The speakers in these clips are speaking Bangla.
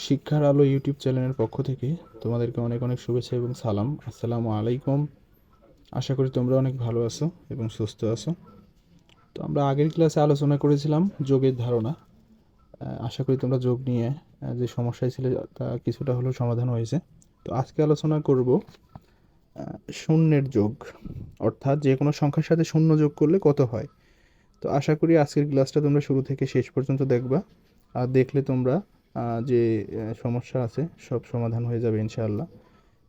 শিক্ষার আলো ইউটিউব চ্যানেলের পক্ষ থেকে তোমাদেরকে অনেক অনেক শুভেচ্ছা এবং সালাম। আসসালামু আলাইকুম। আশা করি তোমরা অনেক ভালো আছো এবং সুস্থ আছো। তো আমরা আগের ক্লাসে আলোচনা করেছিলাম যোগের ধারণা। আশা করি তোমরা যোগ নিয়ে যে সমস্যায় ছিল তা কিছুটা হলেও সমাধান হয়েছে। তো আজকে আলোচনা করব শূন্যের যোগ, অর্থাৎ যে কোনো সংখ্যার সাথে শূন্য যোগ করলে কত হয়। তো আশা করি আজকের ক্লাসটা তোমরা শুরু থেকে শেষ পর্যন্ত দেখবা, আর দেখলে তোমরা যে সমস্যা আছে সব সমাধান হয়ে যাবে ইনশাআল্লাহ।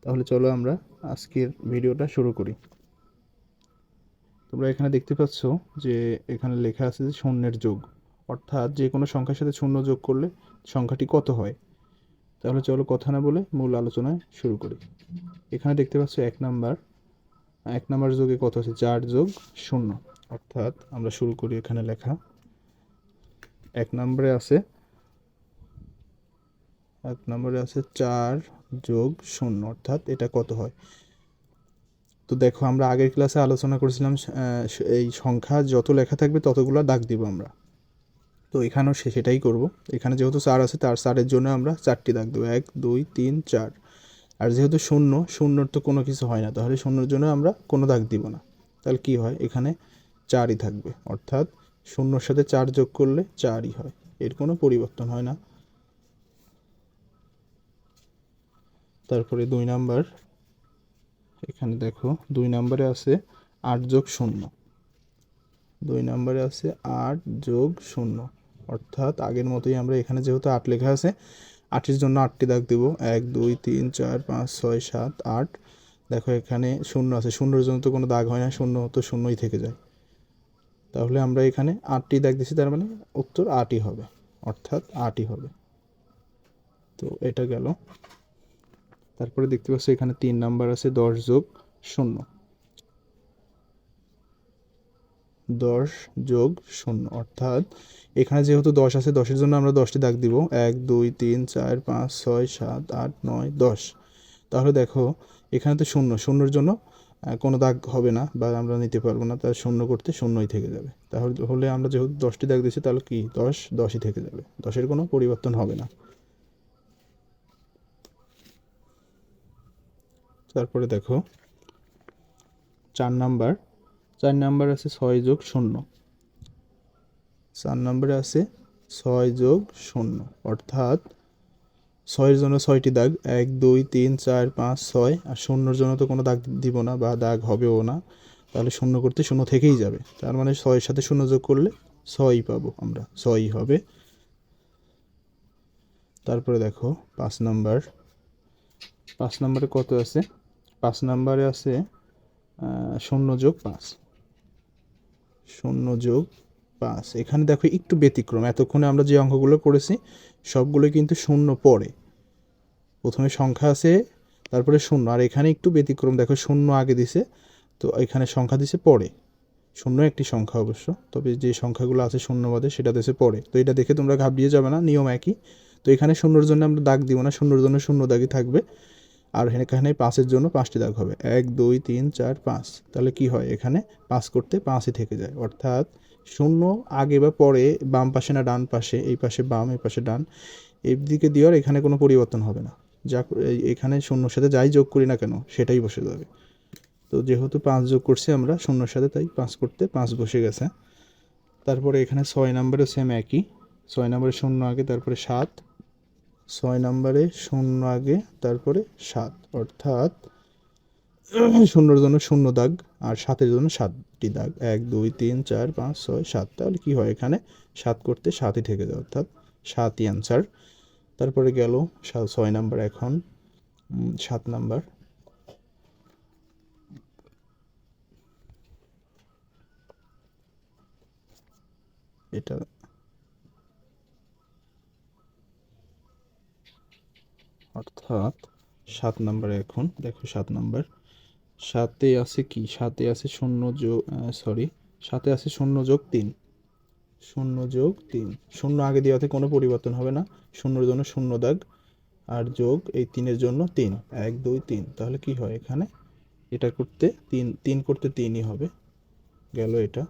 তাহলে চলো আমরা আজকের ভিডিওটা শুরু করি। তোমরা এখানে দেখতে পাচ্ছ যে এখানে লেখা আছে যে শূন্যের যোগ, অর্থাৎ যে কোনো সংখ্যার সাথে শূন্য যোগ করলে সংখ্যাটি কত হয়। তাহলে চলো কথা না বলে মূল আলোচনায় শুরু করি। এখানে দেখতে পাচ্ছ এক নাম্বার যোগে কত আছে, 4 যোগ 0। অর্থাৎ আমরা শুরু করি, এখানে লেখা এক নম্বরে আছে 4 যোগ 0, অর্থাৎ এটা কত হয়। তো দেখো আমরা আগের ক্লাসে আলোচনা করেছিলাম এই সংখ্যা যত লেখা থাকবে ততগুলো দাগ দিব আমরা। তো এখানেও সেটাই করব। এখানে যেহেতু 4 আছে, তার 4-এর জন্য আমরা 4টি দাগ দেবো, 1 2 3 4। আর যেহেতু শূন্যর তো কোনো কিছু হয় না, তাহলে শূন্যর জন্য আমরা কোনো দাগ দিব না। তাহলে কি হয়, এখানে 4ই থাকবে, অর্থাৎ শূন্যর সাথে 4 যোগ করলে 4ই হয়, এর কোনো পরিবর্তন হয় না। তারপরে 2 নাম্বার, এখানে দেখো 2 নাম্বারে আছে 8 যোগ 0। 2 নাম্বারে আছে 8 যোগ 0, অর্থাৎ আগের মতোই আমরা এখানে যেহেতু 8 লেখা আছে, 8-এর জন্য 8টি দাগ দেব, 1 2 3 4 5 6 7 8। দেখো এখানে 0 আছে, শূন্যর জন্য তো কোনো দাগ হয় না, শূন্য তো শূন্যই থেকে যায়। তাহলে আমরা এখানে 8টি দাগ দিচ্ছি, তার মানে উত্তর 8ই হবে, অর্থাৎ 8ই হবে। তো এটা গেল। তারপরে দেখতে পাচ্ছ এখানে 3 নাম্বার আছে 10 যোগ 0। 10 যোগ 0, অর্থাৎ এখানে যেহেতু 10 আছে, 10-এর জন্য আমরা 10টি দাগ দিব, 1 2 3 4 5 6 7 8 9 10। তাহলে দেখো এখানে তো শূন্যর জন্য কোনো দাগ হবে না বা আমরা নিতে পারবো না, তার শূন্য করতে শূন্যই থেকে যাবে। তাহলে আমরা যেহেতু 10টি দাগ দিচ্ছি, তাহলে কি 10 10ই থেকে যাবে, 10-এর কোনো পরিবর্তন হবে না। তারপরে দেখো 4 নাম্বার আছে 6 যোগ 0। 4 নম্বরে আছে 6 যোগ 0, অর্থাৎ 6-এর জন্য 6টি দাগ, 1 2 3 4 5 6। আর শূন্যর জন্য তো কোনো দাগ দিব না বা দাগ হবেও না, তাহলে শূন্য করতে শূন্য থেকেই যাবে, তার মানে 6-এর সাথে 0 যোগ করলে 6ই পাবো আমরা, 6ই হবে। তারপরে দেখো 5 নম্বরে কত আছে, 5 নম্বরে আছে 0 যোগ 5। 0 যোগ 5, এখানে দেখো একটু ব্যতিক্রম, এতক্ষণে আমরা যে অঙ্কগুলো করেছি সবগুলো কিন্তু শূন্য পড়ে, প্রথমে সংখ্যা আছে তারপরে শূন্য, আর এখানে একটু ব্যতিক্রম, দেখো শূন্য আগে দিছে, তো এখানে সংখ্যা দিছে পরে। শূন্য একটি সংখ্যা অবশ্য, তবে যে সংখ্যাগুলো আছে শূন্য বাদে সেটা দিছে পরে। তো এটা দেখে তোমরা ঘাবড়িয়ে যাবে না, নিয়ম একই। তো এখানে শূন্যর জন্য আমরা দাগ দিব না, শূন্যর জন্য শূন্য দাগই থাকবে। আর এখানে 5-এর জন্য 5টি দাগ হবে, 1 2 3 4 5। তাহলে কি হয়, এখানে 5 করতে 5ই থেকে যায়, অর্থাৎ শূন্য আগে বা পরে, বাম পাশে না ডান পাশে, এই পাশে বাম এই পাশে ডান, এই দিকে দেওয়ার এখানে কোনো পরিবর্তন হবে না। যা এখানে শূন্যর সাথে যাই যোগ করি না কেন সেটাই বসে যাবে। তো যেহেতু 5 যোগ করছি আমরা শূন্যর সাথে, তাই 5 করতে 5 বসে গেছে। তারপরে এখানে 6 নম্বরে সেম একই, 6 নম্বরে 0 আগে তারপরে 7। 6 নম্বরে 0 আগে তারপরে 7, অর্থাৎ শূন্যর জন্য 0 দাগ আর 7-এর জন্য 7টি দাগ, 1 2 3 4 5 6 7। তাহলে কি হয়, এখানে 7 করতে 7ই থেকে যায়, অর্থাৎ 7ই অ্যান্সার। তারপরে গেল 6 নাম্বার, এখন 7 নাম্বার। এটা অর্থাৎ 7 নাম্বারে এখন দেখো 7 নাম্বার, 7-এ আছে কি, 7-এ আছে 0 যোগ 7-এ আছে 0 যোগ 3। 0 যোগ 3, 0 আগে দেওয়াতে কোনো পরিবর্তন হবে না, শূন্যর জন্য 0 দাগ আর যোগ এই 3-এর জন্য 3, 1 2 3। তাহলে কি হয়, এখানে এটা করতে 3 করতে 3ই হবে, গেল এটা।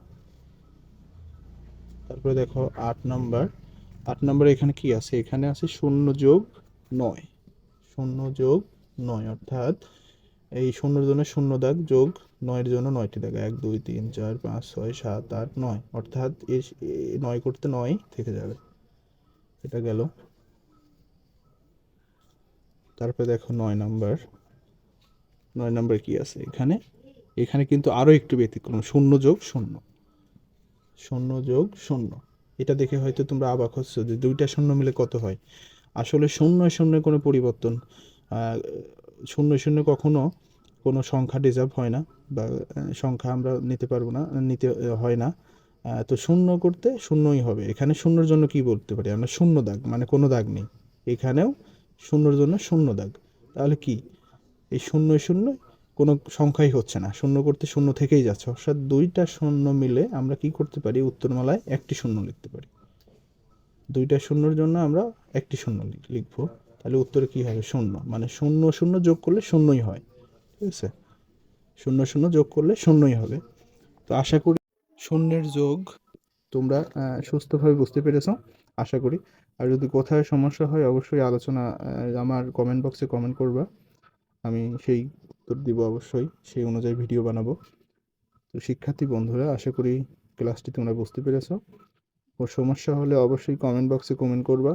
তারপরে দেখো 8 নাম্বার, 8 নাম্বারে এখানে কি আছে, এখানে আছে 0 যোগ 9, 0 যোগ 9 অর্থাৎ এই 0-এর জন্য 0 দাগ যোগ 9-এর জন্য 9টি দাগ, 1 2 3 4 5 6 7 8 9 অর্থাৎ এই 9 করতে 9 থেকে যাবে। এটা গেল। তারপরে দেখো 9 নাম্বার কি আছে এখানে? এখানে কিন্তু আরো একটু ব্যতিক্রম, 0 যোগ 0, 0 যোগ 0। এটা দেখে হয়তো তোমরা অবাক হচ্ছ যে দুইটা শূন্য মিলে কত হয়। আসলে শূন্য শূন্য কোনো পরিবর্তন, শূন্য শূন্য কখনো কোনো সংখ্যা ডিজার্ভ হয় না, বা সংখ্যা আমরা নিতে পারবো না, নিতে হয় না। তো শূন্য করতে শূন্যই হবে। এখানে শূন্যর জন্য কি বলতে পারি আমরা? শূন্য দাগ, মানে কোনো দাগ নেই। এখানেও শূন্যর জন্য শূন্য দাগ। তাহলে কি এই শূন্য শূন্য কোনো সংখ্যাই হচ্ছে না, শূন্য করতে শূন্য থেকেই যাচ্ছে। অর্থাৎ দুইটা শূন্য মিলে আমরা কি করতে পারি? উত্তরমালায় একটি শূন্য লিখতে পারি। দুইটা শূন্যর জন্য আমরা একটি শূন্য লিখবো। তাহলে উত্তরে কি হবে? শূন্য। মানে শূন্য শূন্য যোগ করলে শূন্যই হয়। ঠিক আছে, শূন্য শূন্য যোগ করলে শূন্যই হবে। তো আশা করি শূন্যের যোগ তোমরা সুস্থভাবে বুঝতে পেরেছো, আশা করি। আর যদি কোথায় সমস্যা হয় অবশ্যই আলোচনা, আমার কমেন্ট বক্সে কমেন্ট করবা, আমি সেই উত্তর দিব অবশ্যই, সেই অনুযায়ী ভিডিও বানাবো। তো শিক্ষার্থী বন্ধুরা, আশা করি ক্লাসটি তোমরা বুঝতে পেরেছো। ও সমস্যা হলে অবশ্যই কমেন্ট বক্সে কমেন্ট করবা।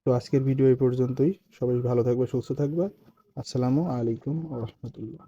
তো আজকের ভিডিও এই পর্যন্তই। সবাই ভালো থাকবে, সুস্থ থাকবে। আসসালামু আলাইকুম ওয়া রাহমাতুল্লাহ।